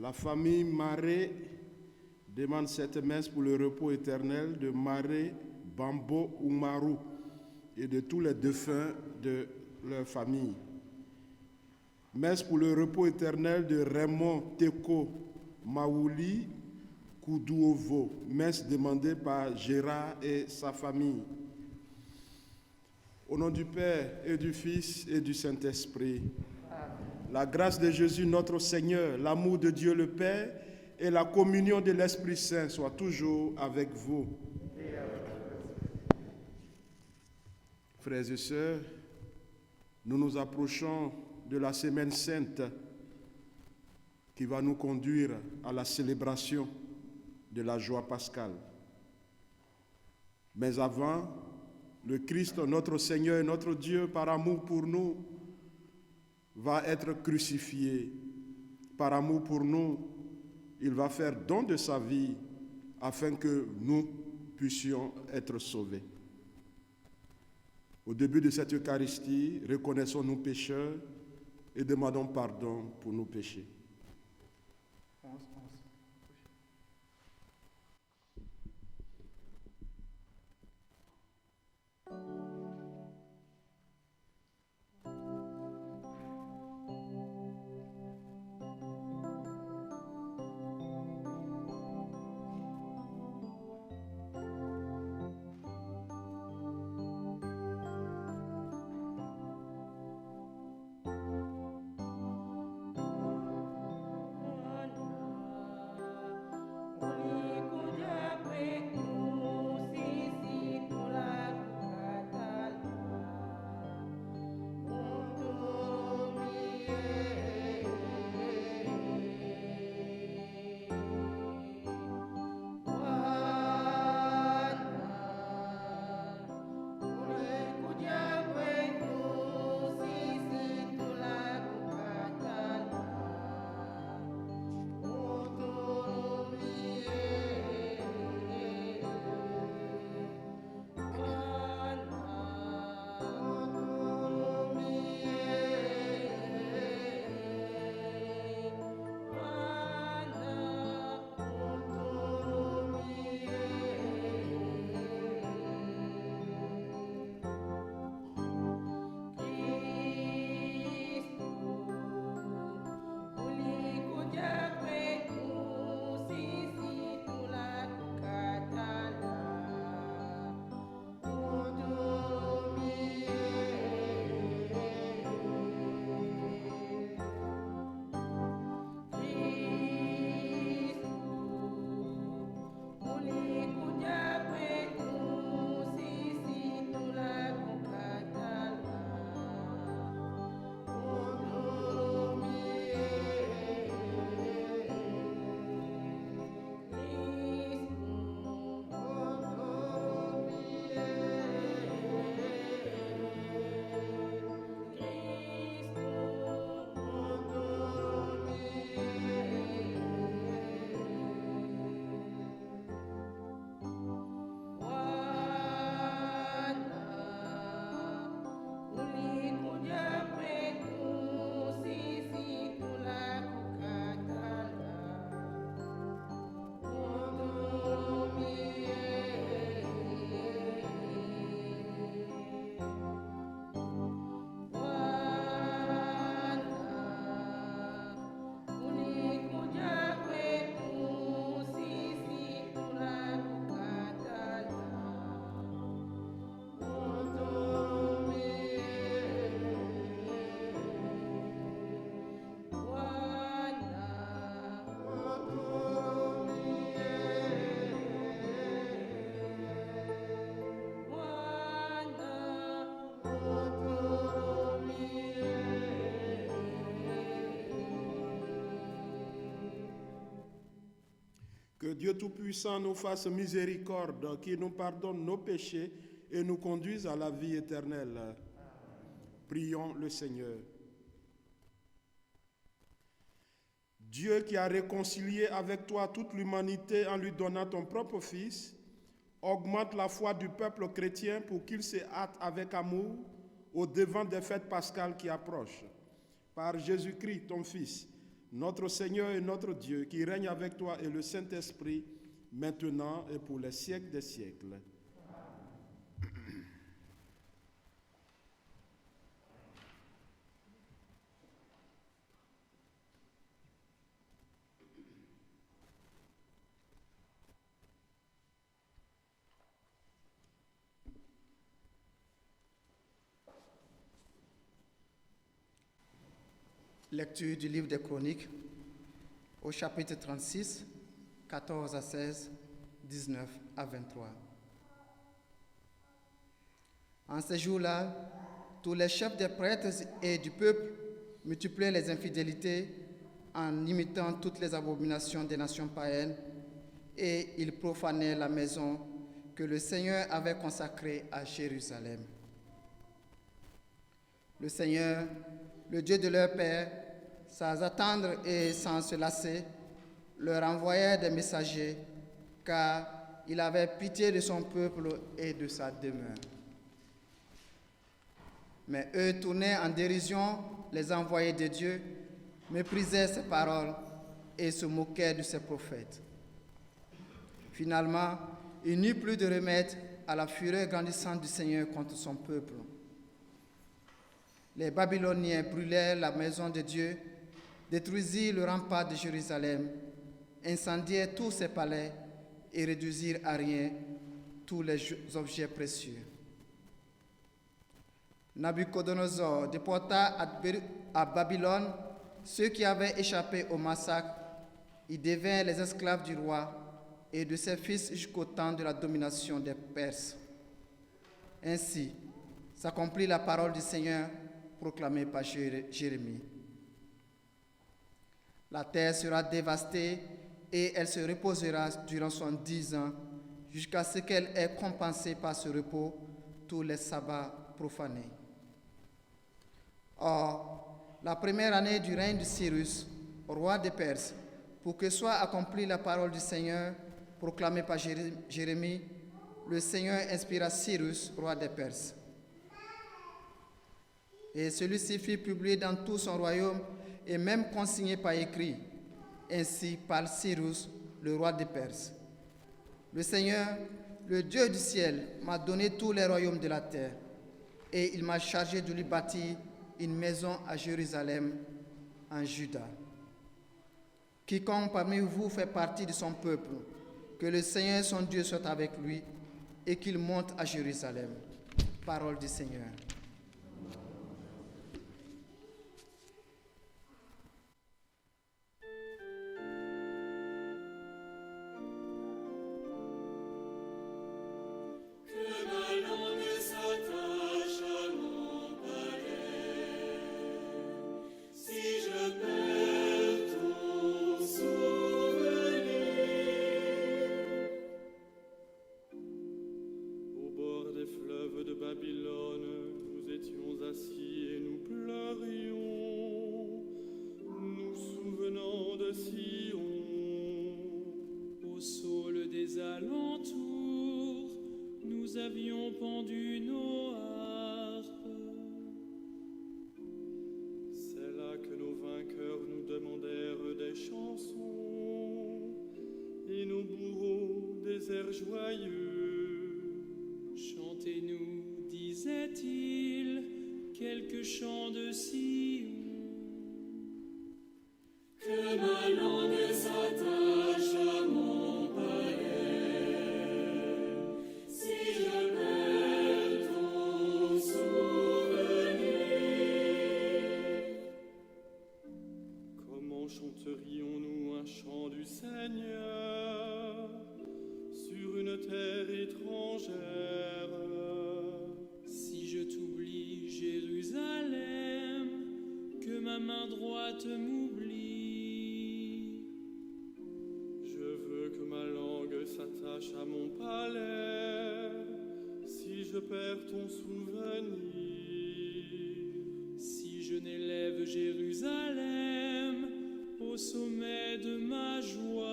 La famille Maré demande cette messe pour le repos éternel de Maré Bambo Oumarou et de tous les défunts de leur famille. Messe pour le repos éternel de Raymond Teko Maouli Koudouovo. Messe demandée par Gérard et sa famille. Au nom du Père et du Fils et du Saint-Esprit, la grâce de Jésus notre Seigneur, l'amour de Dieu le Père et la communion de l'Esprit Saint soient toujours avec vous. Frères et sœurs, nous nous approchons de la Semaine Sainte qui va nous conduire à la célébration de la joie pascale. Mais avant, le Christ, notre Seigneur et notre Dieu, par amour pour nous, va être crucifié. Par amour pour nous, il va faire don de sa vie afin que nous puissions être sauvés. Au début de cette Eucharistie, reconnaissons nos pécheurs et demandons pardon pour nos péchés. Que Dieu Tout-Puissant nous fasse miséricorde, qu'il nous pardonne nos péchés et nous conduise à la vie éternelle. Prions le Seigneur. Dieu qui a réconcilié avec toi toute l'humanité en lui donnant ton propre Fils, augmente la foi du peuple chrétien pour qu'il se hâte avec amour au devant des fêtes pascales qui approchent. Par Jésus-Christ, ton Fils, notre Seigneur et notre Dieu, qui règne avec toi et le Saint-Esprit, maintenant et pour les siècles des siècles. Lecture du livre des Chroniques, au chapitre 36, 14 à 16, 19 à 23. En ces jours-là, tous les chefs des prêtres et du peuple multipliaient les infidélités en imitant toutes les abominations des nations païennes, et ils profanaient la maison que le Seigneur avait consacrée à Jérusalem. Le Seigneur, le Dieu de leur père, sans attendre et sans se lasser, leur envoyait des messagers, car il avait pitié de son peuple et de sa demeure. Mais eux tournaient en dérision les envoyés de Dieu, méprisaient ses paroles et se moquaient de ses prophètes. Finalement, il n'y eut plus de remède à la fureur grandissante du Seigneur contre son peuple. Les Babyloniens brûlèrent la maison de Dieu, détruisirent le rempart de Jérusalem, incendièrent tous ses palais et réduisirent à rien tous les objets précieux. Nabuchodonosor déporta à Babylone ceux qui avaient échappé au massacre. Ils devinrent les esclaves du roi et de ses fils jusqu'au temps de la domination des Perses. Ainsi s'accomplit la parole du Seigneur proclamée par Jérémie. La terre sera dévastée et elle se reposera durant 70 ans jusqu'à ce qu'elle ait compensé par ce repos tous les sabbats profanés. Or, la première année du règne de Cyrus, roi des Perses, pour que soit accomplie la parole du Seigneur proclamée par Jérémie, le Seigneur inspira Cyrus, roi des Perses. Et celui-ci fut publié dans tout son royaume et même consigné par écrit. Ainsi parle Cyrus, le roi des Perses. Le Seigneur, le Dieu du ciel, m'a donné tous les royaumes de la terre, et il m'a chargé de lui bâtir une maison à Jérusalem, en Juda. Quiconque parmi vous fait partie de son peuple, que le Seigneur son Dieu soit avec lui, et qu'il monte à Jérusalem. Parole du Seigneur. Nous avions pendu nos harpes. C'est là que nos vainqueurs nous demandèrent des chansons et nos bourreaux des airs joyeux. Chantez-nous, disait-il, quelques chants de Sion. Que ma langue s'attache à mon palais. Chanterions-nous un chant du Seigneur sur une terre étrangère? Si je t'oublie, Jérusalem, que ma main droite m'oublie. Je veux que ma langue s'attache à mon palais, si je perds ton souvenir. Si je n'élève Jérusalem au sommet de ma joie,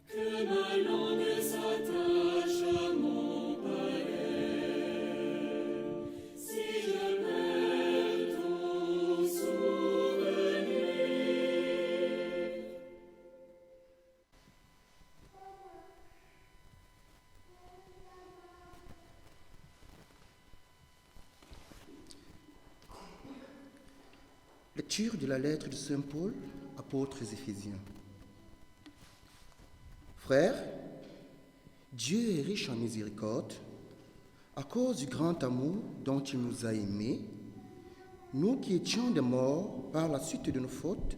que ma langue s'attache à mon palais, si je perds ton souvenir. Lecture de la lettre de Saint Paul, apôtre aux Éphésiens. Frères, Dieu est riche en miséricorde, à cause du grand amour dont il nous a aimés, nous qui étions des morts par la suite de nos fautes,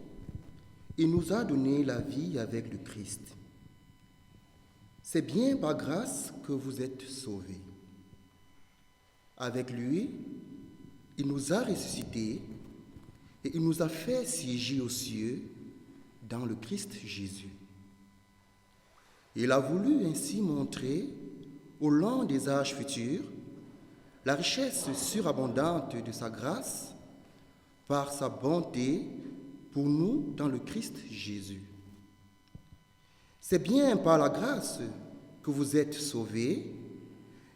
il nous a donné la vie avec le Christ. C'est bien par grâce que vous êtes sauvés. Avec lui, il nous a ressuscités et il nous a fait siéger aux cieux dans le Christ Jésus. Il a voulu ainsi montrer, au long des âges futurs, la richesse surabondante de sa grâce par sa bonté pour nous dans le Christ Jésus. C'est bien par la grâce que vous êtes sauvés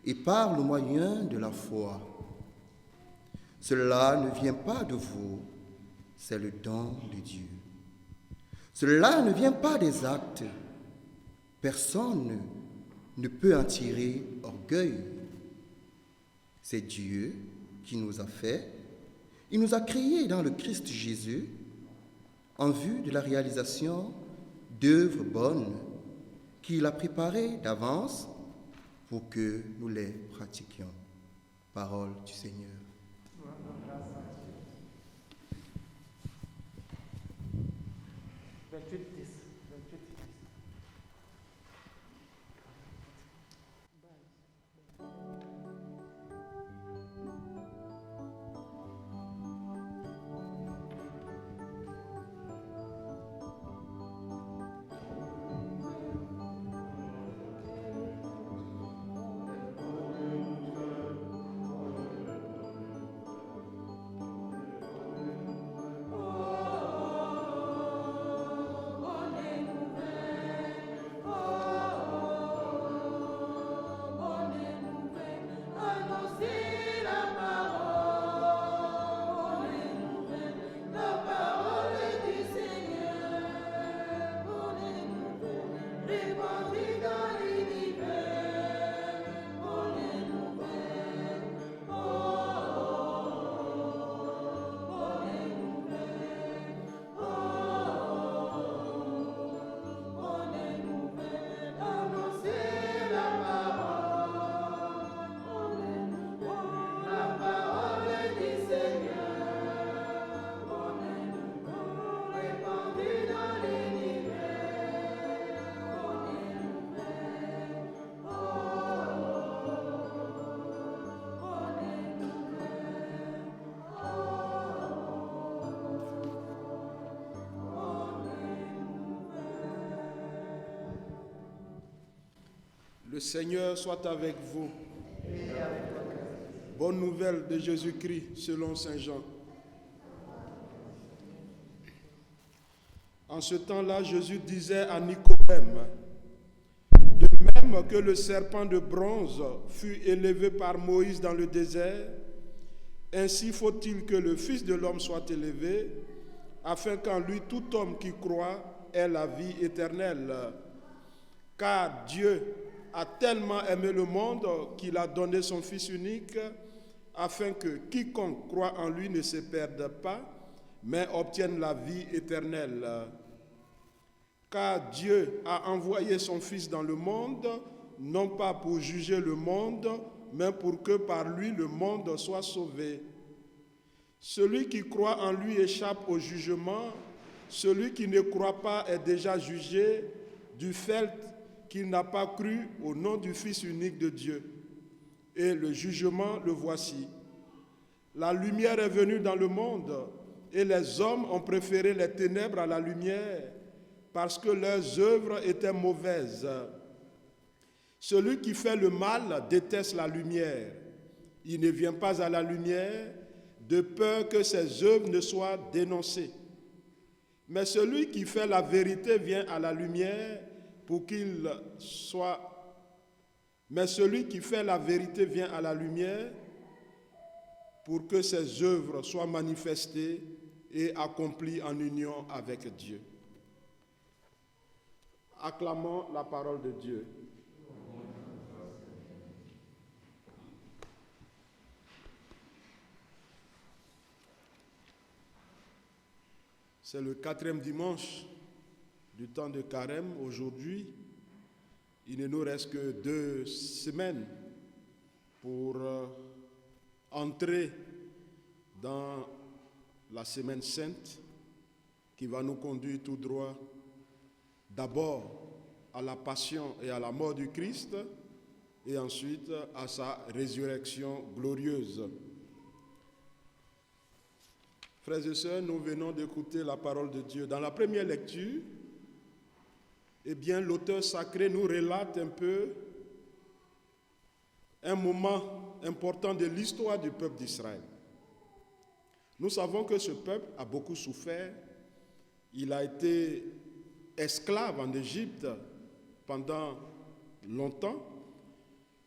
et par le moyen de la foi. Cela ne vient pas de vous, c'est le don de Dieu. Cela ne vient pas des actes. Personne ne peut en tirer orgueil. C'est Dieu qui nous a fait. Il nous a créés dans le Christ Jésus en vue de la réalisation d'œuvres bonnes qu'il a préparées d'avance pour que nous les pratiquions. Parole du Seigneur. Le Seigneur soit avec vous. Bonne nouvelle de Jésus-Christ selon saint Jean. En ce temps-là, Jésus disait à Nicodème, de même que le serpent de bronze fut élevé par Moïse dans le désert, ainsi faut-il que le Fils de l'homme soit élevé, afin qu'en lui tout homme qui croit ait la vie éternelle. Car Dieu a tellement aimé le monde qu'il a donné son Fils unique, afin que quiconque croit en lui ne se perde pas, mais obtienne la vie éternelle. Car Dieu a envoyé son Fils dans le monde, non pas pour juger le monde, mais pour que par lui le monde soit sauvé. Celui qui croit en lui échappe au jugement, celui qui ne croit pas est déjà jugé du fait qu'il n'a pas cru au nom du Fils unique de Dieu. Et le jugement, le voici. La lumière est venue dans le monde, et les hommes ont préféré les ténèbres à la lumière, parce que leurs œuvres étaient mauvaises. Celui qui fait le mal déteste la lumière. Il ne vient pas à la lumière, de peur que ses œuvres ne soient dénoncées. Mais celui qui fait la vérité vient à la lumière, pour qu'il soit... Mais celui qui fait la vérité vient à la lumière pour que ses œuvres soient manifestées et accomplies en union avec Dieu. Acclamons la parole de Dieu. C'est le 4e dimanche du temps de carême. Aujourd'hui, il ne nous reste que 2 semaines pour entrer dans la semaine sainte qui va nous conduire tout droit d'abord à la passion et à la mort du Christ et ensuite à sa résurrection glorieuse. Frères et sœurs, nous venons d'écouter la parole de Dieu. Dans la première lecture, eh bien, l'auteur sacré nous relate un peu un moment important de l'histoire du peuple d'Israël. Nous savons que ce peuple a beaucoup souffert. Il a été esclave en Égypte pendant longtemps.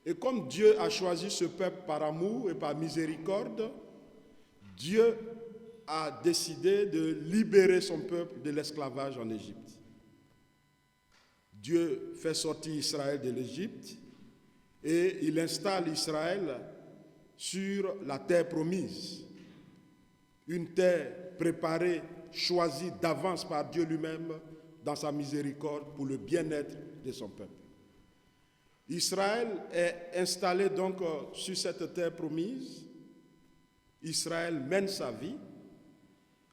Et comme Dieu a choisi ce peuple par amour et par miséricorde, Dieu a décidé de libérer son peuple de l'esclavage en Égypte. Dieu fait sortir Israël de l'Égypte et il installe Israël sur la terre promise. Une terre préparée, choisie d'avance par Dieu lui-même dans sa miséricorde pour le bien-être de son peuple. Israël est installé donc sur cette terre promise. Israël mène sa vie.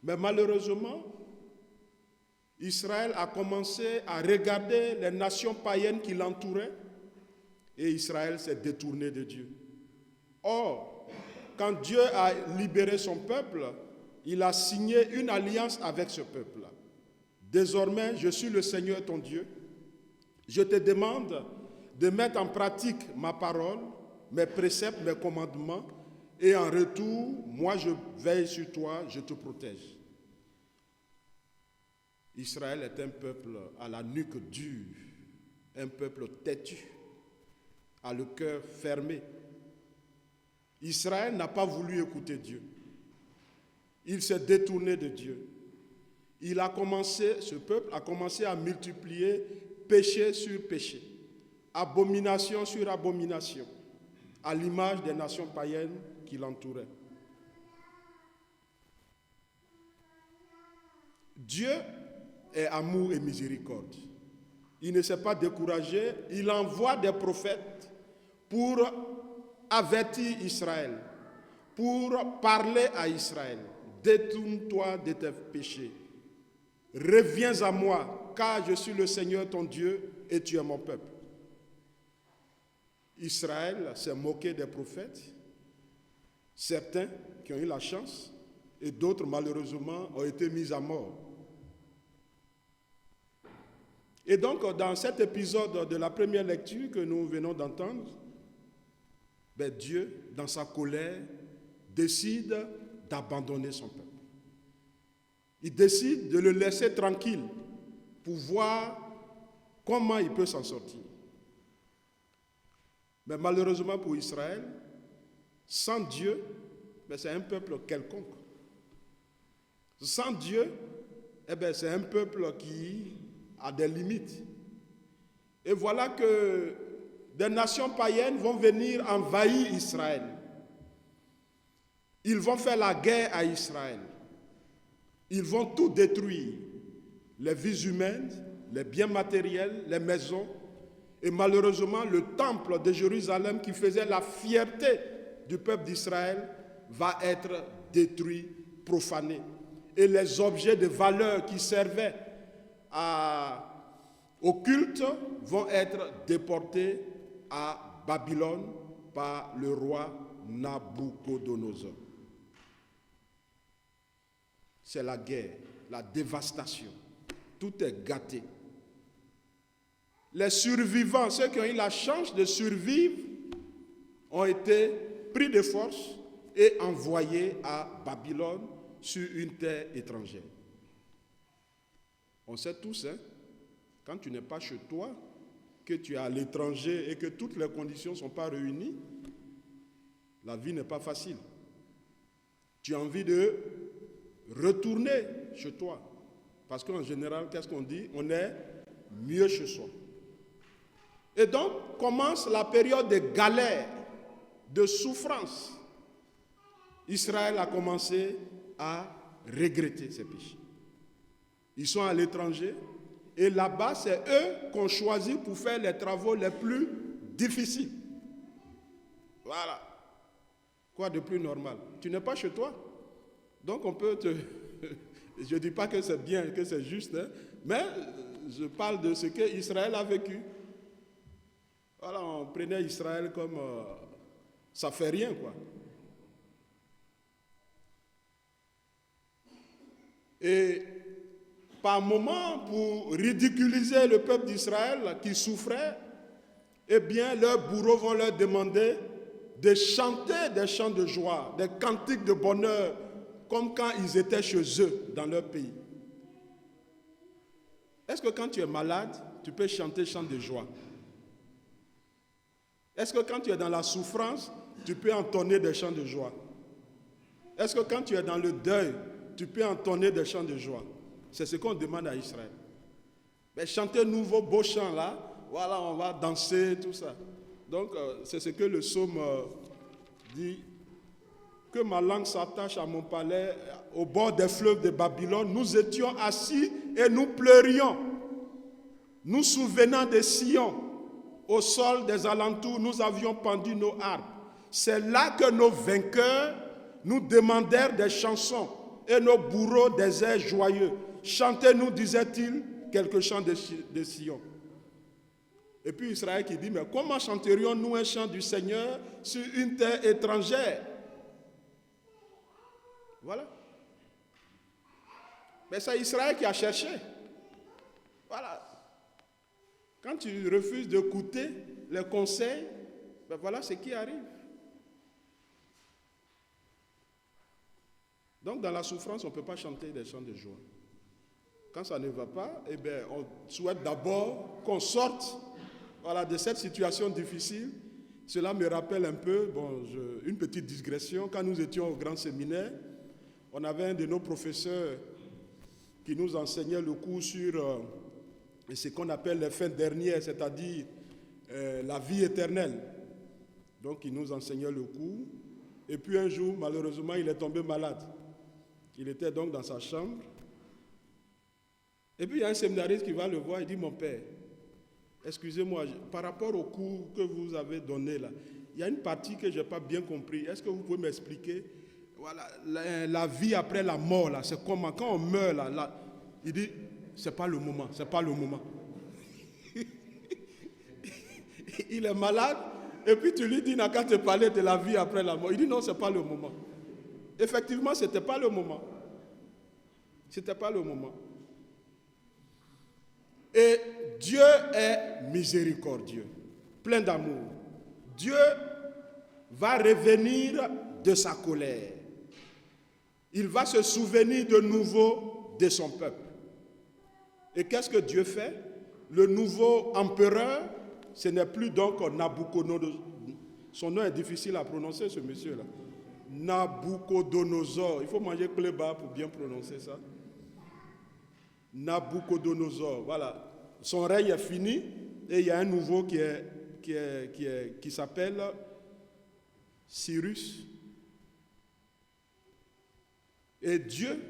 Mais malheureusement, Israël a commencé à regarder les nations païennes qui l'entouraient et Israël s'est détourné de Dieu. Or, quand Dieu a libéré son peuple, il a signé une alliance avec ce peuple-là. Désormais, je suis le Seigneur ton Dieu. Je te demande de mettre en pratique ma parole, mes préceptes, mes commandements, et en retour, moi je veille sur toi, je te protège. Israël est un peuple à la nuque dure, un peuple têtu, à le cœur fermé. Israël n'a pas voulu écouter Dieu. Il s'est détourné de Dieu. Ce peuple a commencé à multiplier péché sur péché, abomination sur abomination, à l'image des nations païennes qui l'entouraient. Dieu est amour et miséricorde. Il ne s'est pas découragé, il envoie des prophètes pour avertir Israël, pour parler à Israël. Détourne-toi de tes péchés. Reviens à moi, car je suis le Seigneur ton Dieu et tu es mon peuple. Israël s'est moqué des prophètes, certains qui ont eu la chance et d'autres malheureusement ont été mis à mort. Et donc dans cet épisode de la première lecture que nous venons d'entendre, Dieu, dans sa colère, décide d'abandonner son peuple. Il décide de le laisser tranquille pour voir comment il peut s'en sortir. Mais malheureusement pour Israël, sans Dieu, c'est un peuple quelconque. Sans Dieu, c'est un peuple qui a des limites. Et voilà que des nations païennes vont venir envahir Israël. Ils vont faire la guerre à Israël. Ils vont tout détruire. Les vies humaines, les biens matériels, les maisons. Et malheureusement, le temple de Jérusalem qui faisait la fierté du peuple d'Israël va être détruit, profané. Et les objets de valeur qui servaient au culte vont être déportés à Babylone par le roi Nabuchodonosor. C'est la guerre, la dévastation. Tout est gâté. Les survivants, ceux qui ont eu la chance de survivre, ont été pris de force et envoyés à Babylone sur une terre étrangère. On sait tous, quand tu n'es pas chez toi, que tu es à l'étranger et que toutes les conditions ne sont pas réunies, la vie n'est pas facile. Tu as envie de retourner chez toi. Parce qu'en général, qu'est-ce qu'on dit? On est mieux chez soi. Et donc commence la période de galère, de souffrance. Israël a commencé à regretter ses péchés. Ils sont à l'étranger. Et là-bas, c'est eux qu'on choisit pour faire les travaux les plus difficiles. Voilà. Quoi de plus normal? Tu n'es pas chez toi. Donc on peut te... Je ne dis pas que c'est bien, que c'est juste, hein, mais je parle de ce qu'Israël a vécu. Voilà, on prenait Israël comme... ça fait rien, quoi. Et par moments, pour ridiculiser le peuple d'Israël qui souffrait, eh bien, leurs bourreaux vont leur demander de chanter des chants de joie, des cantiques de bonheur, comme quand ils étaient chez eux, dans leur pays. Est-ce que quand tu es malade, tu peux chanter chants de joie? Est-ce que quand tu es dans la souffrance, tu peux entonner des chants de joie? Est-ce que quand tu es dans le deuil, tu peux entonner des chants de joie? C'est ce qu'on demande à Israël. Mais chantez-nous vos beaux chants là, voilà, on va danser, tout ça. Donc, c'est ce que le psaume dit. Que ma langue s'attache à mon palais, au bord des fleuves de Babylone, nous étions assis et nous pleurions. Nous souvenant de Sion, au sol des alentours, nous avions pendu nos harpes. C'est là que nos vainqueurs nous demandèrent des chansons et nos bourreaux des airs joyeux. Chantez-nous, disait-il, quelques chants de Sion. Et puis Israël qui dit, mais comment chanterions-nous un chant du Seigneur sur une terre étrangère? Voilà. Mais c'est Israël qui a cherché. Voilà. Quand tu refuses d'écouter les conseils, ben voilà ce qui arrive. Donc dans la souffrance, on ne peut pas chanter des chants de joie. Quand ça ne va pas, eh bien, on souhaite d'abord qu'on sorte, voilà, de cette situation difficile. Cela me rappelle un peu, une petite digression. Quand nous étions au grand séminaire, on avait un de nos professeurs qui nous enseignait le cours sur ce qu'on appelle les fins dernières, c'est-à-dire la vie éternelle. Donc il nous enseignait le cours. Et puis un jour, malheureusement, il est tombé malade. Il était donc dans sa chambre. Et puis il y a un séminariste qui va le voir et dit, mon père, excusez-moi, par rapport au cours que vous avez donné là, il y a une partie que je n'ai pas bien compris. Est-ce que vous pouvez m'expliquer? Voilà, la vie après la mort, là, c'est comment? Quand on meurt, là, il dit, c'est pas le moment, c'est pas le moment. Il est malade, et puis tu lui dis, n'a qu'à te parler de la vie après la mort. Il dit, non, c'est pas le moment. Effectivement, c'était pas le moment. C'était pas le moment. Et Dieu est miséricordieux, plein d'amour. Dieu va revenir de sa colère. Il va se souvenir de nouveau de son peuple. Et qu'est-ce que Dieu fait? Le nouveau empereur, ce n'est plus donc Nabucodonosor. Son nom est difficile à prononcer, ce monsieur-là. Nabucodonosor. Il faut manger cléba pour bien prononcer ça. Nabucodonosor. Voilà. Son règne est fini et il y a un nouveau qui s'appelle Cyrus. Et Dieu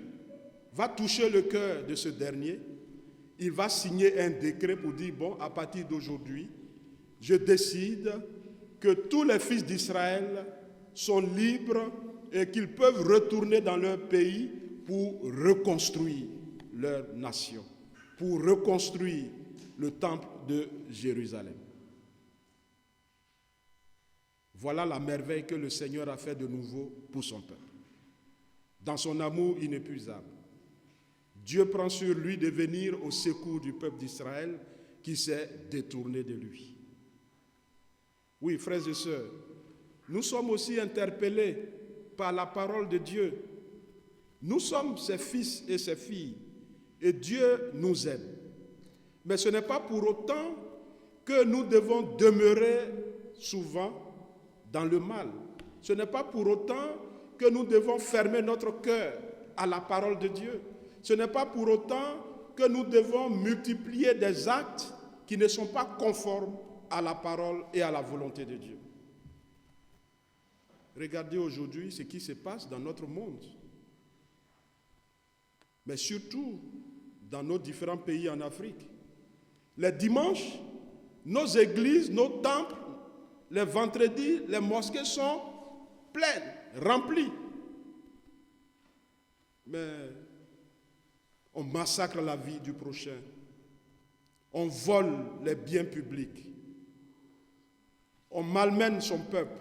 va toucher le cœur de ce dernier. Il va signer un décret pour dire, bon, à partir d'aujourd'hui, je décide que tous les fils d'Israël sont libres et qu'ils peuvent retourner dans leur pays pour reconstruire leur nation, pour reconstruire le temple de Jérusalem. Voilà la merveille que le Seigneur a fait de nouveau pour son peuple. Dans son amour inépuisable, Dieu prend sur lui de venir au secours du peuple d'Israël qui s'est détourné de lui. Oui, frères et sœurs, nous sommes aussi interpellés par la parole de Dieu. Nous sommes ses fils et ses filles, et Dieu nous aime. Mais ce n'est pas pour autant que nous devons demeurer souvent dans le mal. Ce n'est pas pour autant que nous devons fermer notre cœur à la parole de Dieu. Ce n'est pas pour autant que nous devons multiplier des actes qui ne sont pas conformes à la parole et à la volonté de Dieu. Regardez aujourd'hui ce qui se passe dans notre monde. Mais surtout dans nos différents pays en Afrique. Les dimanches, nos églises, nos temples, les vendredis, les mosquées sont pleines, remplies. Mais on massacre la vie du prochain. On vole les biens publics. On malmène son peuple.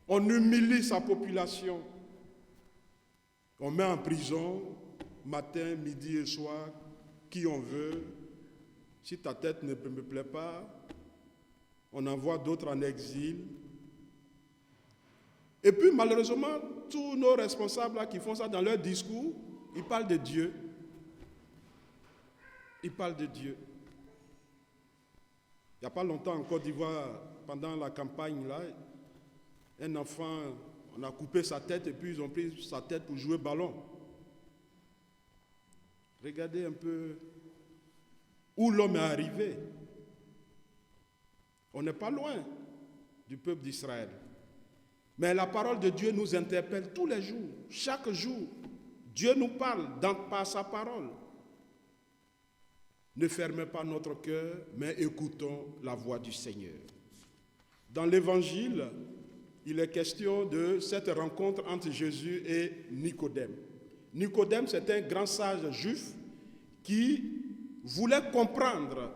On humilie sa population. On met en prison matin, midi et soir qui on veut. Si ta tête ne me plaît pas, on envoie d'autres en exil. Et puis malheureusement, tous nos responsables là, qui font ça dans leur discours, ils parlent de Dieu. Ils parlent de Dieu. Il n'y a pas longtemps en Côte d'Ivoire, pendant la campagne, là, un enfant, on a coupé sa tête et puis ils ont pris sa tête pour jouer ballon. Regardez un peu où l'homme est arrivé. On n'est pas loin du peuple d'Israël. Mais la parole de Dieu nous interpelle tous les jours, chaque jour. Dieu nous parle par sa parole. Ne fermez pas notre cœur, mais écoutons la voix du Seigneur. Dans l'Évangile, il est question de cette rencontre entre Jésus et Nicodème. Nicodème, c'est un grand sage juif qui voulait comprendre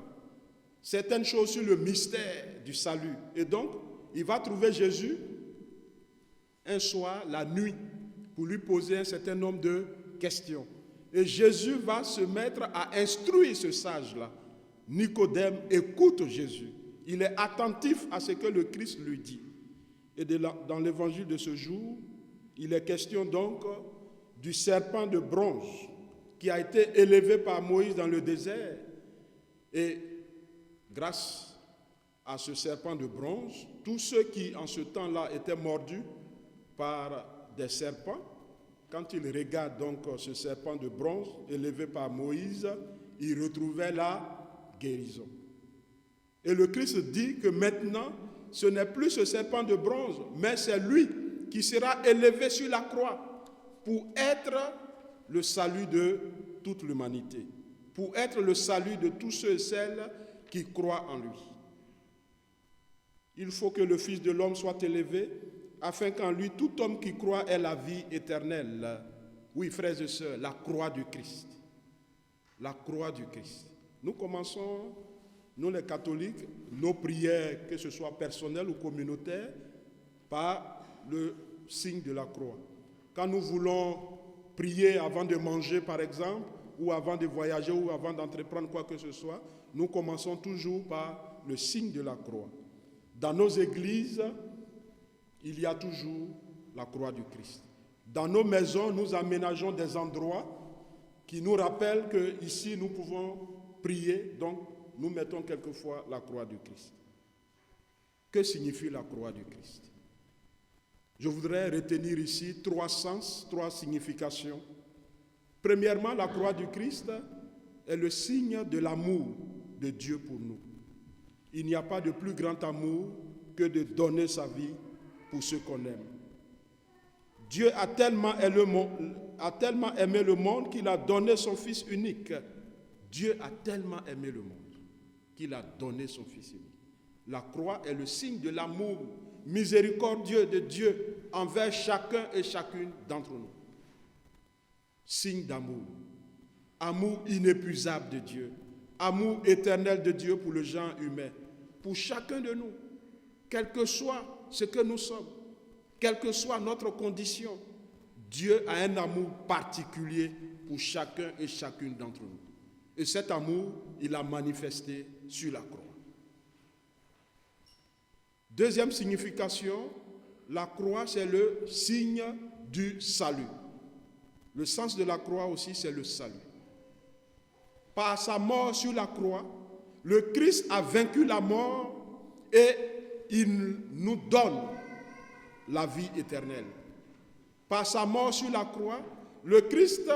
certaines choses sur le mystère du salut. Et donc, il va trouver Jésus un soir, la nuit, pour lui poser un certain nombre de questions. Et Jésus va se mettre à instruire ce sage-là. Nicodème écoute Jésus. Il est attentif à ce que le Christ lui dit. Et dans l'évangile de ce jour, il est question donc du serpent de bronze qui a été élevé par Moïse dans le désert. Et grâce à ce serpent de bronze, tous ceux qui en ce temps-là étaient mordus par des serpents, quand ils regardent donc ce serpent de bronze élevé par Moïse, ils retrouvaient la guérison. Et le Christ dit que maintenant, ce n'est plus ce serpent de bronze, mais c'est lui qui sera élevé sur la croix pour être le salut de toute l'humanité, pour être le salut de tous ceux et celles qui croient en lui. Il faut que le Fils de l'homme soit élevé, afin qu'en lui, tout homme qui croit ait la vie éternelle. Oui, frères et sœurs, la croix du Christ. La croix du Christ. Nous commençons, nous les catholiques, nos prières, que ce soit personnelles ou communautaires, par le signe de la croix. Quand nous voulons prier avant de manger, par exemple, ou avant de voyager, ou avant d'entreprendre quoi que ce soit, nous commençons toujours par le signe de la croix. Dans nos églises, il y a toujours la croix du Christ. Dans nos maisons, nous aménageons des endroits qui nous rappellent qu'ici, nous pouvons prier, donc nous mettons quelquefois la croix du Christ. Que signifie la croix du Christ? Je voudrais retenir ici 3 sens, 3 significations. Premièrement, la croix du Christ est le signe de l'amour de Dieu pour nous. Il n'y a pas de plus grand amour que de donner sa vie pour ceux qu'on aime. Dieu a tellement aimé le monde qu'il a donné son Fils unique. Dieu a tellement aimé le monde qu'il a donné son Fils unique. La croix est le signe de l'amour miséricordieux de Dieu envers chacun et chacune d'entre nous. Signe d'amour. Amour inépuisable de Dieu. Amour éternel de Dieu pour le genre humain. Pour chacun de nous. Quel que soit ce que nous sommes, quelle que soit notre condition, Dieu a un amour particulier pour chacun et chacune d'entre nous. Et cet amour, il l'a manifesté sur la croix. Deuxième signification, la croix, c'est le signe du salut. Le sens de la croix aussi, c'est le salut. Par sa mort sur la croix, le Christ a vaincu la mort et il nous donne la vie éternelle. Par sa mort sur la croix, le Christ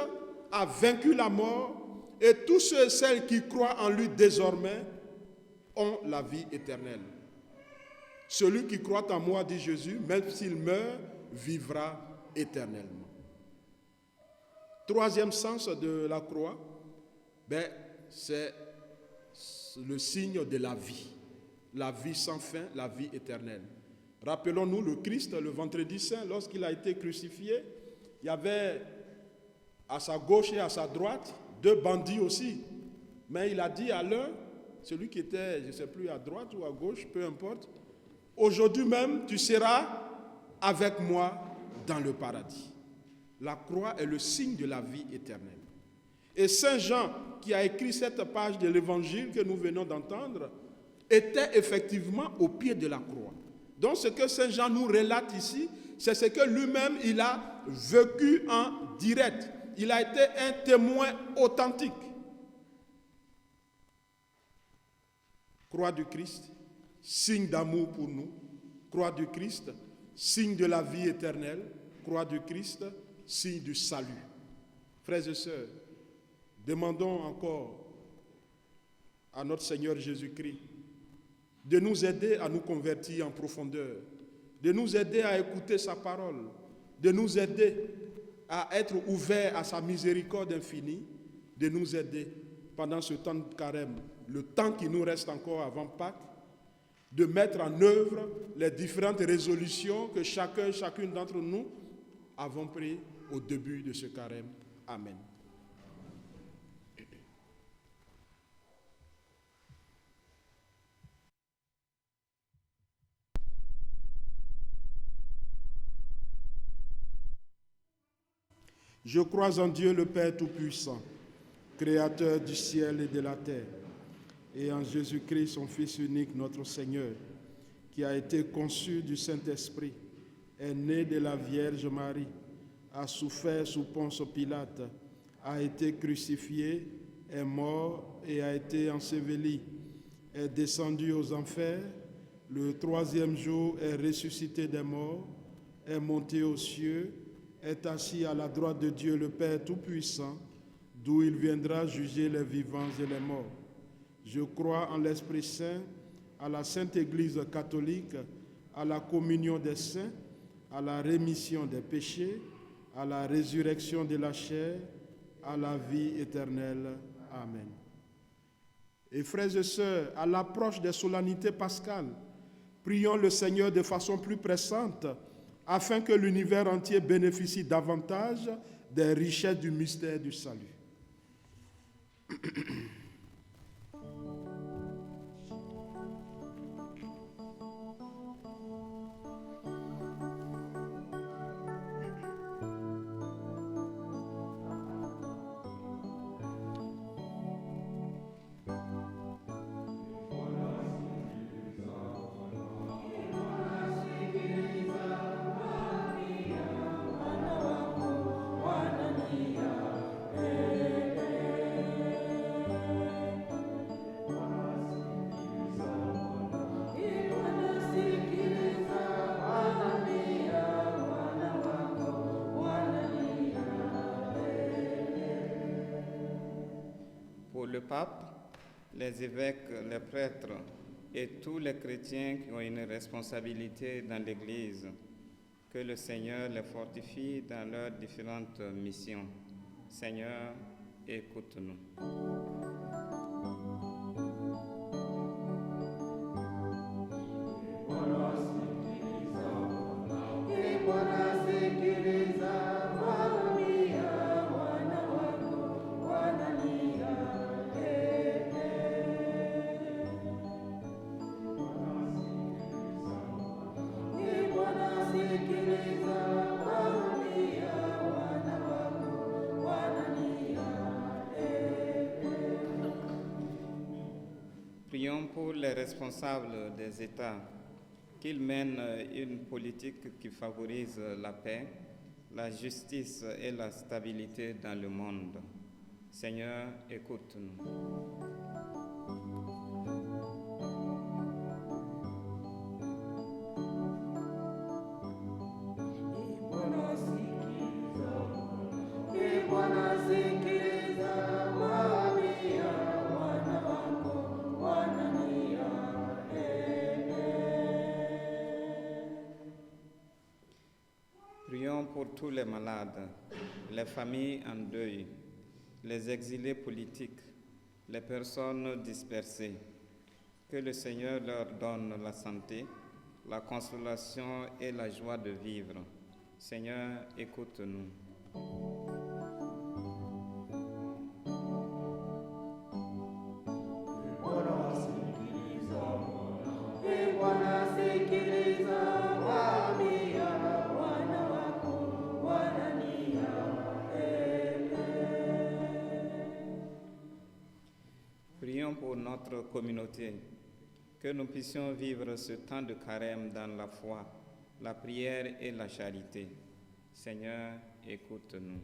a vaincu la mort et tous ceux et celles qui croient en lui désormais ont la vie éternelle. Celui qui croit en moi, dit Jésus, même s'il meurt, vivra éternellement. Troisième sens de la croix, c'est le signe de la vie sans fin, la vie éternelle. Rappelons-nous le Christ, le vendredi saint, lorsqu'il a été crucifié, il y avait à sa gauche et à sa droite 2 bandits aussi. Mais il a dit à l'un, celui qui était, je ne sais plus, à droite ou à gauche, peu importe, aujourd'hui même, tu seras avec moi dans le paradis. La croix est le signe de la vie éternelle. Et Saint Jean, qui a écrit cette page de l'évangile que nous venons d'entendre, était effectivement au pied de la croix. Donc ce que Saint Jean nous relate ici, c'est ce que lui-même il a vécu en direct. Il a été un témoin authentique. Croix du Christ, signe d'amour pour nous. Croix du Christ, signe de la vie éternelle. Croix du Christ, signe du salut. Frères et sœurs, demandons encore à notre Seigneur Jésus-Christ de nous aider à nous convertir en profondeur, de nous aider à écouter sa parole, de nous aider à être ouverts à sa miséricorde infinie, de nous aider pendant ce temps de carême, le temps qui nous reste encore avant Pâques, de mettre en œuvre les différentes résolutions que chacune d'entre nous avons prises au début de ce carême. Amen. Je crois en Dieu le Père Tout-Puissant, Créateur du ciel et de la terre, et en Jésus-Christ, son Fils unique, notre Seigneur, qui a été conçu du Saint-Esprit, est né de la Vierge Marie, a souffert sous Ponce Pilate, a été crucifié, est mort et a été enseveli, est descendu aux enfers, le 3e jour est ressuscité des morts, est monté aux cieux, est assis à la droite de Dieu le Père Tout-Puissant, d'où il viendra juger les vivants et les morts. Je crois en l'Esprit Saint, à la Sainte Église catholique, à la communion des saints, à la rémission des péchés, à la résurrection de la chair, à la vie éternelle. Amen. Et frères et sœurs, à l'approche des solennités pascales, prions le Seigneur de façon plus pressante, afin que l'univers entier bénéficie davantage des richesses du mystère du salut. Le pape, les évêques, les prêtres et tous les chrétiens qui ont une responsabilité dans l'Église, que le Seigneur les fortifie dans leurs différentes missions. Seigneur, écoute-nous. Prions pour les responsables des États, qu'ils mènent une politique qui favorise la paix, la justice et la stabilité dans le monde. Seigneur, écoute-nous. Prions pour tous les malades, les familles en deuil, les exilés politiques, les personnes dispersées. Que le Seigneur leur donne la santé, la consolation et la joie de vivre. Seigneur, écoute-nous. Prions pour notre communauté, que nous puissions vivre ce temps de carême dans la foi, la prière et la charité. Seigneur, écoute-nous.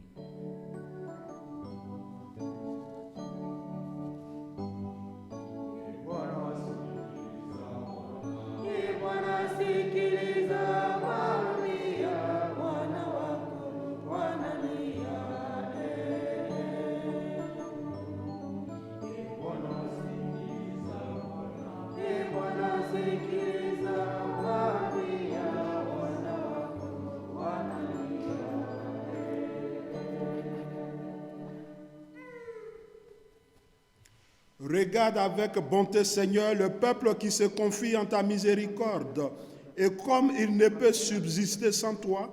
Regarde avec bonté, Seigneur, le peuple qui se confie en ta miséricorde. Et comme il ne peut subsister sans toi,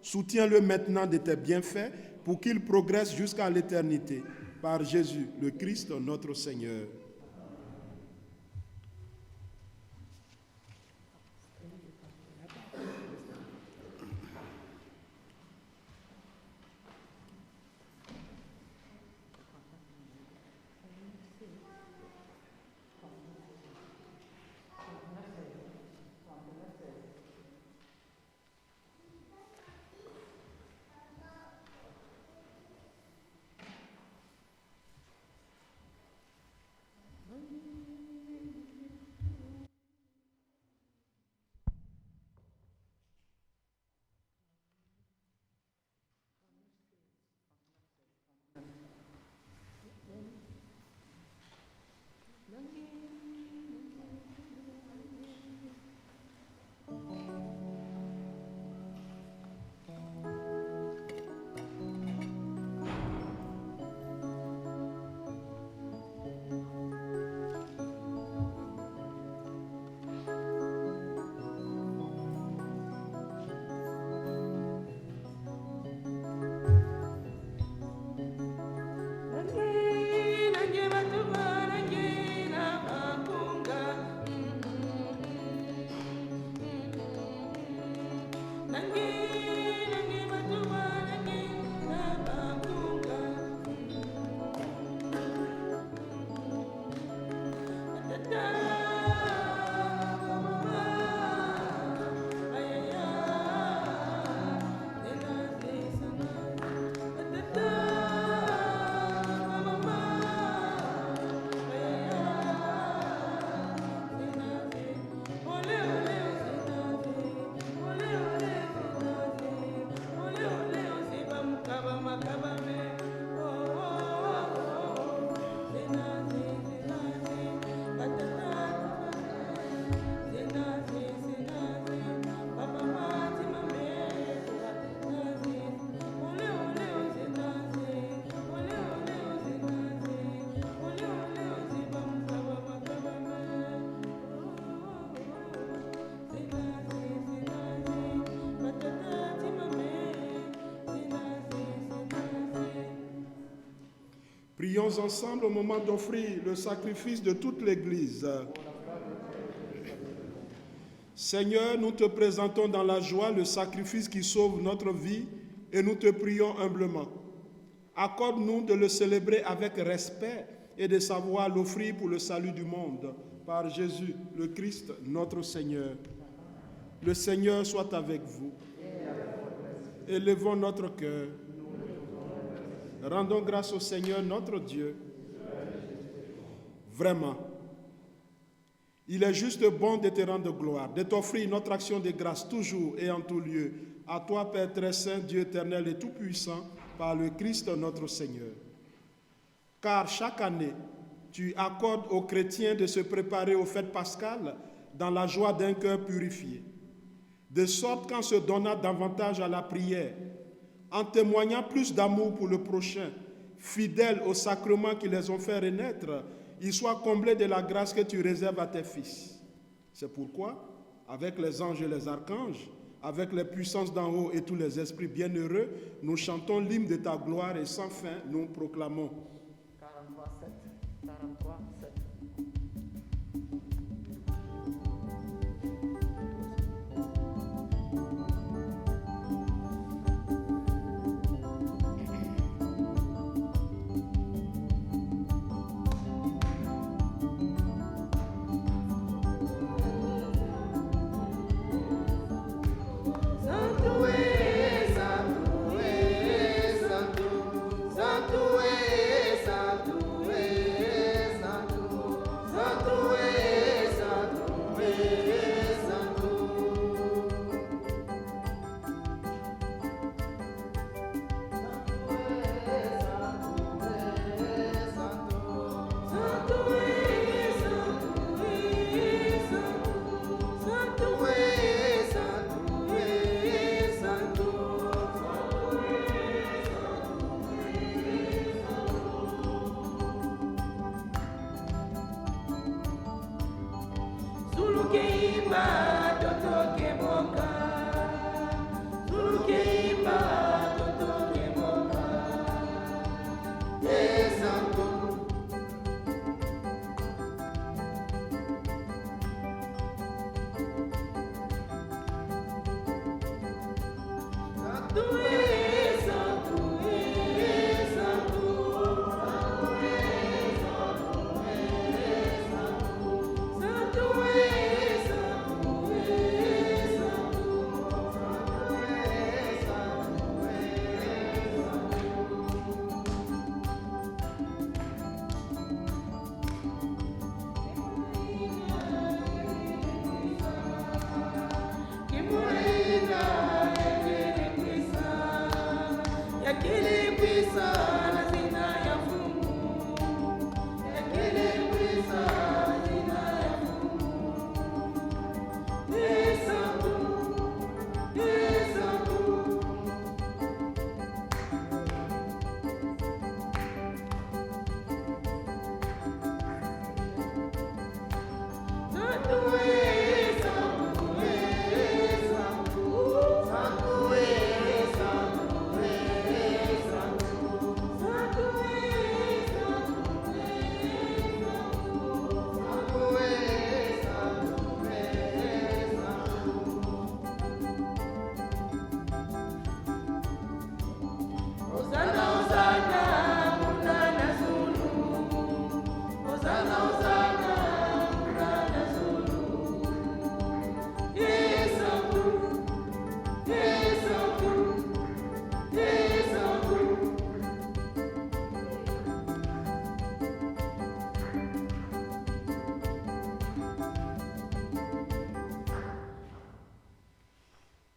soutiens-le maintenant de tes bienfaits pour qu'il progresse jusqu'à l'éternité. Par Jésus, le Christ, notre Seigneur. Prions ensemble au moment d'offrir le sacrifice de toute l'Église. Seigneur, nous te présentons dans la joie le sacrifice qui sauve notre vie et nous te prions humblement. Accorde-nous de le célébrer avec respect et de savoir l'offrir pour le salut du monde. Par Jésus, le Christ, notre Seigneur. Le Seigneur soit avec vous. Élevons notre cœur. Rendons grâce au Seigneur notre Dieu. Vraiment, il est juste bon de te rendre gloire, de t'offrir notre action de grâce toujours et en tout lieu. À toi, Père très saint, Dieu éternel et tout-puissant, par le Christ notre Seigneur. Car chaque année, tu accordes aux chrétiens de se préparer aux fêtes pascales dans la joie d'un cœur purifié, de sorte qu'en se donnant davantage à la prière, en témoignant plus d'amour pour le prochain, fidèles aux sacrements qui les ont fait renaître, ils soient comblés de la grâce que tu réserves à tes fils. C'est pourquoi, avec les anges et les archanges, avec les puissances d'en haut et tous les esprits bienheureux, nous chantons l'hymne de ta gloire et sans fin, nous proclamons. 43, 7. 43, 7.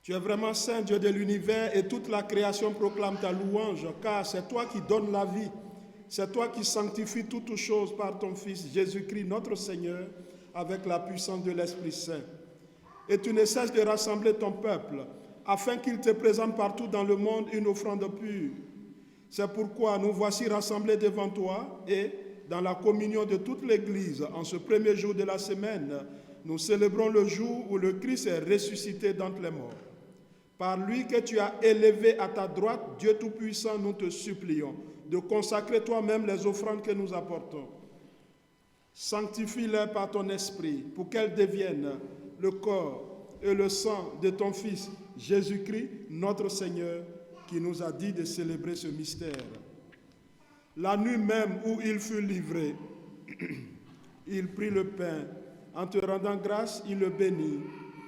Tu es vraiment saint, Dieu de l'univers, et toute la création proclame ta louange, car c'est toi qui donnes la vie. C'est toi qui sanctifies toutes choses par ton Fils Jésus-Christ, notre Seigneur, avec la puissance de l'Esprit Saint. Et tu ne cesses de rassembler ton peuple, afin qu'il te présente partout dans le monde une offrande pure. C'est pourquoi nous voici rassemblés devant toi, et dans la communion de toute l'Église, en ce premier jour de la semaine, nous célébrons le jour où le Christ est ressuscité d'entre les morts. Par lui que tu as élevé à ta droite, Dieu Tout-Puissant, nous te supplions de consacrer toi-même les offrandes que nous apportons. Sanctifie-les par ton esprit pour qu'elles deviennent le corps et le sang de ton Fils Jésus-Christ, notre Seigneur, qui nous a dit de célébrer ce mystère. La nuit même où il fut livré, il prit le pain. En te rendant grâce, il le bénit,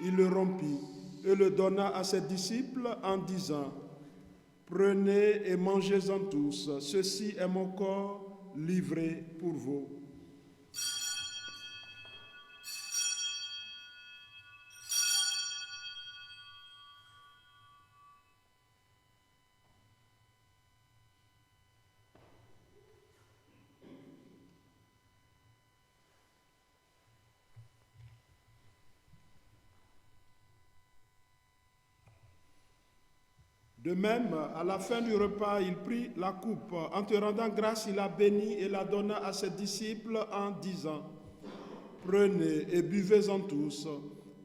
il le rompit et le donna à ses disciples en disant, « Prenez et mangez-en tous, ceci est mon corps livré pour vous. » De même, à la fin du repas, il prit la coupe. En te rendant grâce, il la bénit et la donna à ses disciples en disant, « Prenez et buvez-en tous,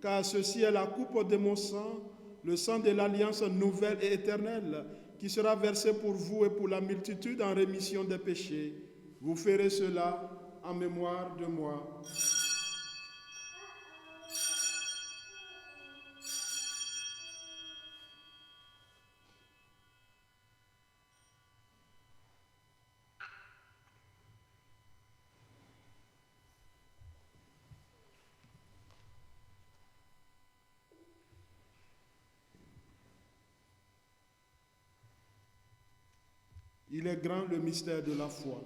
car ceci est la coupe de mon sang, le sang de l'alliance nouvelle et éternelle, qui sera versé pour vous et pour la multitude en rémission des péchés. Vous ferez cela en mémoire de moi. » Il est grand le mystère de la foi.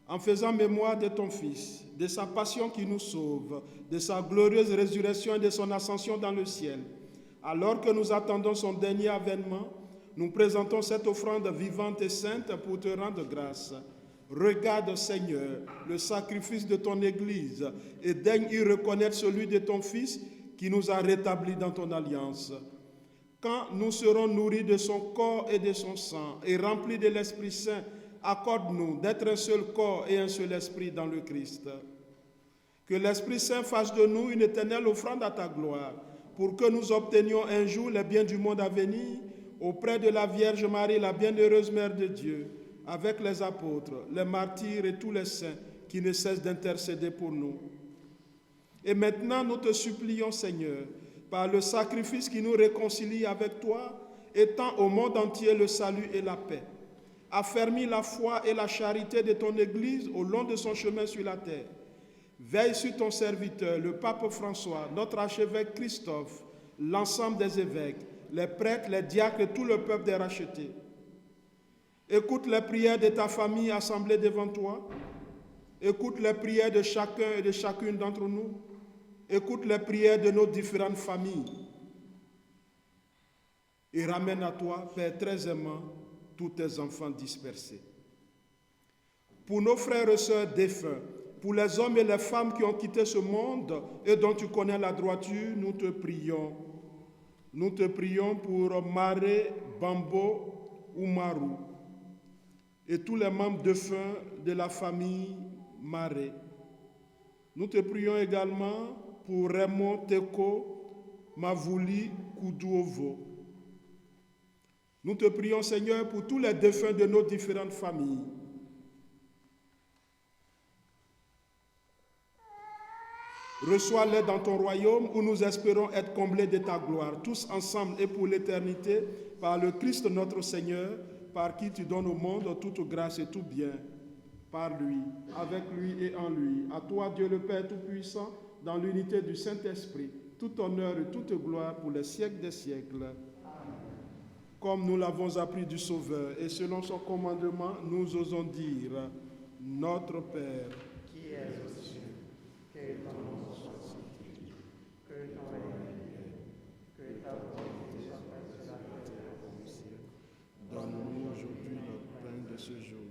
En faisant mémoire de ton Fils, de sa passion qui nous sauve, de sa glorieuse résurrection et de son ascension dans le ciel, alors que nous attendons son dernier avènement, nous présentons cette offrande vivante et sainte pour te rendre grâce. Regarde, Seigneur, le sacrifice de ton Église et daigne y reconnaître celui de ton Fils qui nous a rétablis dans ton alliance. Quand nous serons nourris de son corps et de son sang et remplis de l'Esprit Saint, accorde-nous d'être un seul corps et un seul esprit dans le Christ. Que l'Esprit Saint fasse de nous une éternelle offrande à ta gloire, pour que nous obtenions un jour les biens du monde à venir, auprès de la Vierge Marie, la bienheureuse Mère de Dieu, avec les apôtres, les martyrs et tous les saints qui ne cessent d'intercéder pour nous. Et maintenant, nous te supplions, Seigneur, par le sacrifice qui nous réconcilie avec toi, étends au monde entier le salut et la paix. Affermis la foi et la charité de ton Église au long de son chemin sur la terre. Veille sur ton serviteur, le pape François, notre archevêque Christophe, l'ensemble des évêques, les prêtres, les diacres et tout le peuple des rachetés. Écoute les prières de ta famille assemblée devant toi. Écoute les prières de chacun et de chacune d'entre nous. Écoute les prières de nos différentes familles. Et ramène à toi, Père très aimant, tous tes enfants dispersés. Pour nos frères et sœurs défunts, pour les hommes et les femmes qui ont quitté ce monde et dont tu connais la droiture, nous te prions. Nous te prions pour Maré Bambo Umaru et tous les membres défunts de la famille Maré. Nous te prions également pour Raymond Teko Mavouli Koudouovo. Nous te prions, Seigneur, pour tous les défunts de nos différentes familles. Reçois-les dans ton royaume où nous espérons être comblés de ta gloire, tous ensemble et pour l'éternité, par le Christ notre Seigneur, par qui tu donnes au monde toute grâce et tout bien. Par lui, avec lui et en lui. À toi, Dieu le Père Tout-Puissant, dans l'unité du Saint-Esprit, tout honneur et toute gloire pour les siècles des siècles. Comme nous l'avons appris du Sauveur, et selon son commandement, nous osons dire, Notre Père, Qui es aux cieux, que ton nom soit sanctifié, que ton règne vienne, que ta volonté soit faite sur la terre comme au ciel. donne-nous aujourd'hui notre pain de ce jour.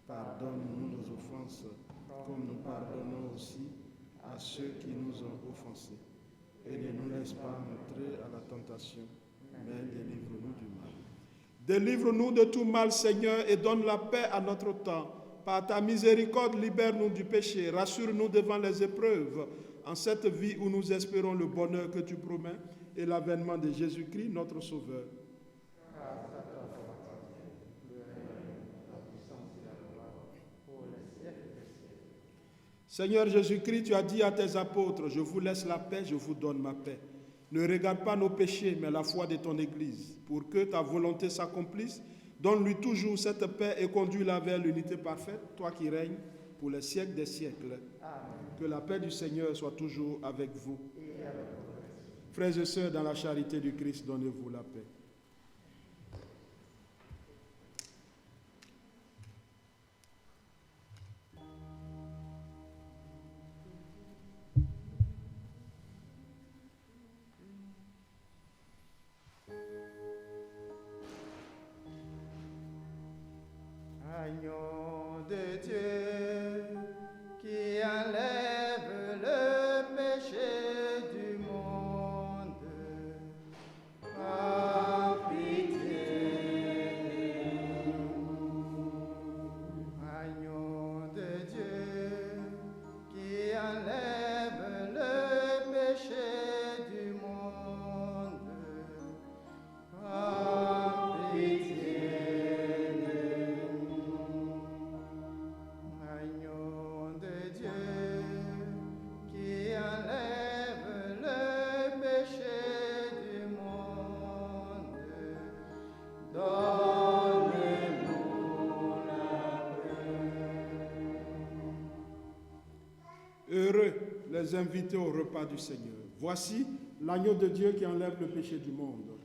Pardonne-nous nos offenses, comme nous pardonnons aussi à ceux qui nous ont offensés. Et ne nous laisse pas entrer à la tentation, mais délivre-nous du mal. Délivre-nous de tout mal, Seigneur, et donne la paix à notre temps. Par ta miséricorde, libère-nous du péché, rassure-nous devant les épreuves, en cette vie où nous espérons le bonheur que tu promets et l'avènement de Jésus-Christ, notre Sauveur. Seigneur Jésus-Christ, tu as dit à tes apôtres, je vous laisse la paix, je vous donne ma paix. Ne regarde pas nos péchés, mais la foi de ton Église. Pour que ta volonté s'accomplisse, donne-lui toujours cette paix et conduis-la vers l'unité parfaite, toi qui règnes pour les siècles des siècles. Amen. Que la paix du Seigneur soit toujours avec vous. Frères et sœurs, dans la charité du Christ, donnez-vous la paix. Agneau de Dieu qui enlève Heureux les invités au repas du Seigneur. Voici l'agneau de Dieu qui enlève le péché du monde.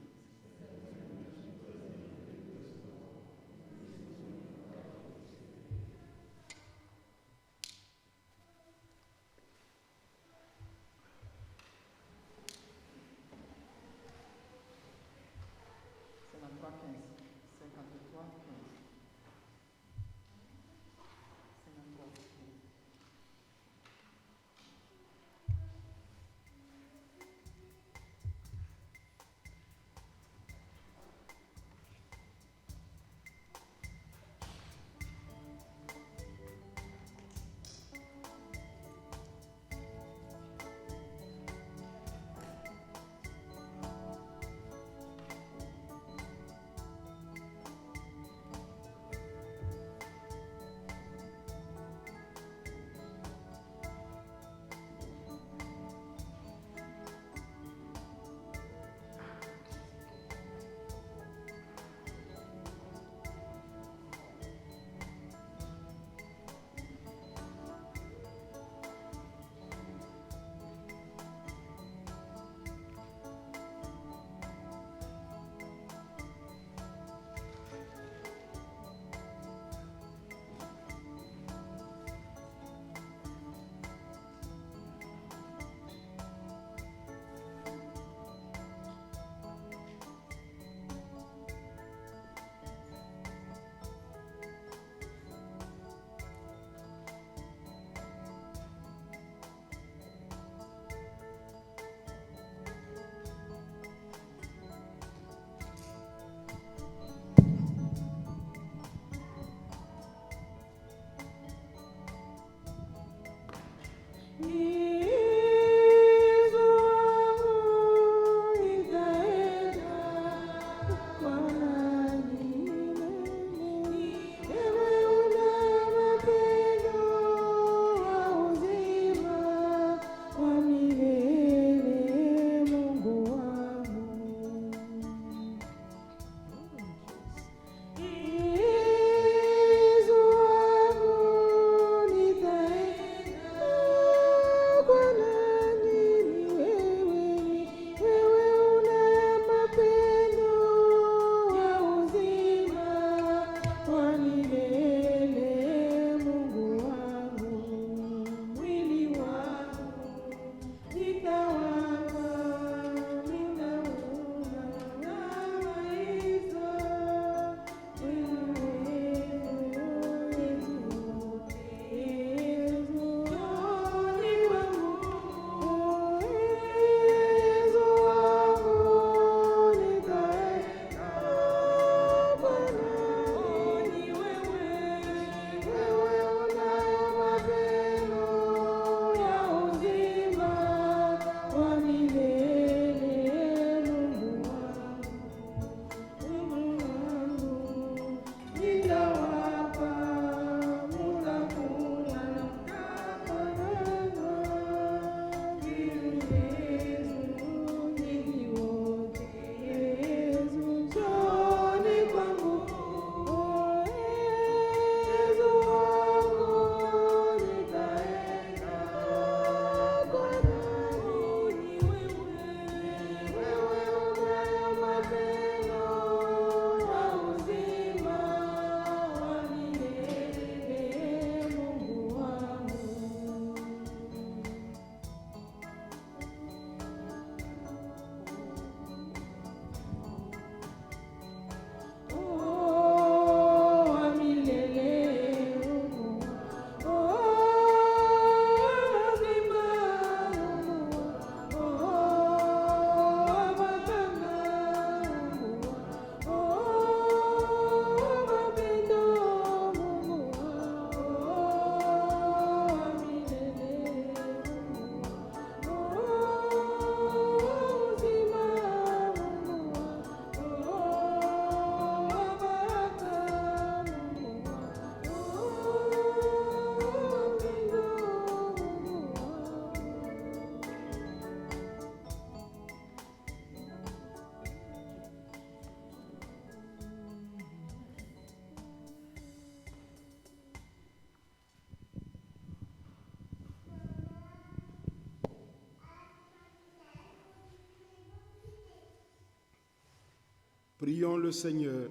Prions le Seigneur.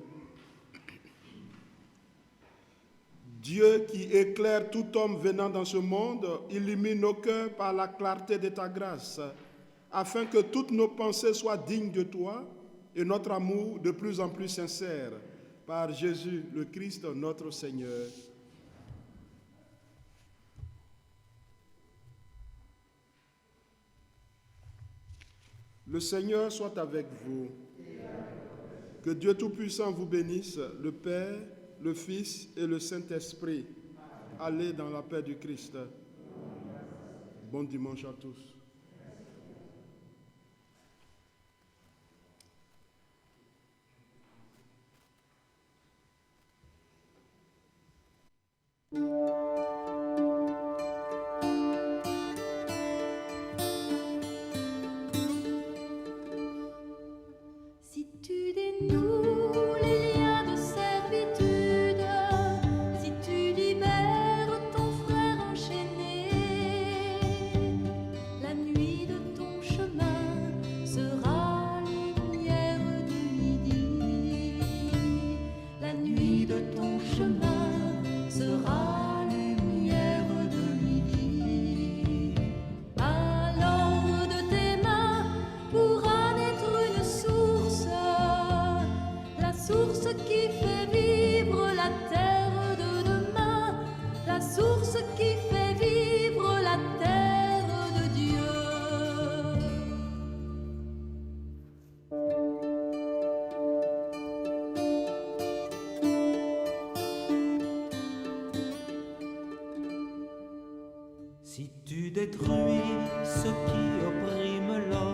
Dieu qui éclaire tout homme venant dans ce monde, illumine nos cœurs par la clarté de ta grâce, afin que toutes nos pensées soient dignes de toi et notre amour de plus en plus sincère. Par Jésus le Christ, notre Seigneur. Le Seigneur soit avec vous. Que Dieu Tout-Puissant vous bénisse, le Père, le Fils et le Saint-Esprit. Allez dans la paix du Christ. Bon dimanche à tous. Si tu dénoues les liens de servitude, si tu libères ton frère enchaîné, la nuit de ton chemin sera lumière de midi. La nuit de ton chemin sera lumière de midi. Alors de tes mains pourra naître une source, la source qui fait vivre la terre de demain, la source qui fait vivre la terre de Dieu. Si tu détruis ce qui opprime l'homme,